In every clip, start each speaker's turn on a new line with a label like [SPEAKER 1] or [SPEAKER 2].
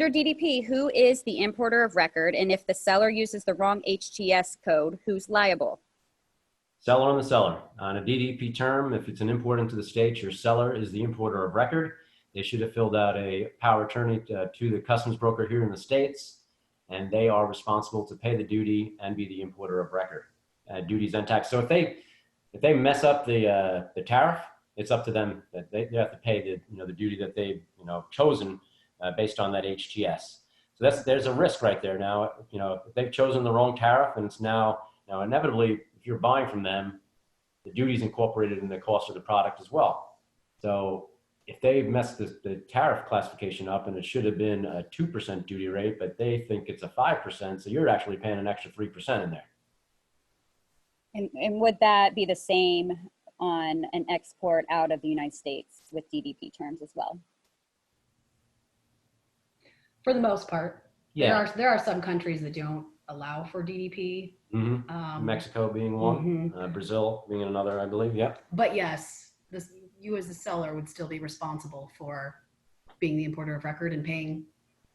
[SPEAKER 1] under DDP, who is the importer of record? And if the seller uses the wrong HTS code, who's liable?
[SPEAKER 2] Seller and the seller. On a DDP term, if it's an import into the States, your seller is the importer of record. They should have filled out a power of attorney to the customs broker here in the States, and they are responsible to pay the duty and be the importer of record, duties and tax. So if they mess up the tariff, it's up to them. That they have to pay the duty that they've chosen based on that HTS. So there's a risk right there. Now if they've chosen the wrong tariff, and it's now inevitably, if you're buying from them, the duty's incorporated in the cost of the product as well. So if they messed the tariff classification up and it should have been a 2% duty rate, but they think it's a 5%, so you're actually paying an extra 3% in there.
[SPEAKER 1] And would that be the same on an export out of the United States with DDP terms as well?
[SPEAKER 3] For the most part.
[SPEAKER 2] Yeah.
[SPEAKER 3] There are some countries that don't allow for DDP.
[SPEAKER 2] Mm-hmm. Mexico being one, Brazil being another, I believe. Yeah.
[SPEAKER 3] But yes, you as the seller would still be responsible for being the importer of record and paying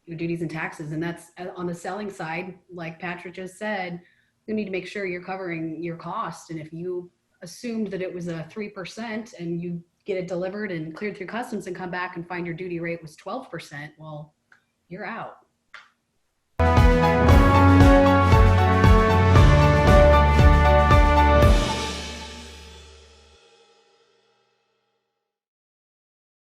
[SPEAKER 3] your duties and taxes. And that's on the selling side, like Patrick just said, you need to make sure you're covering your cost. And if you assumed that it was a 3% and you get it delivered and cleared through customs and come back and find your duty rate was 12%, well, you're out.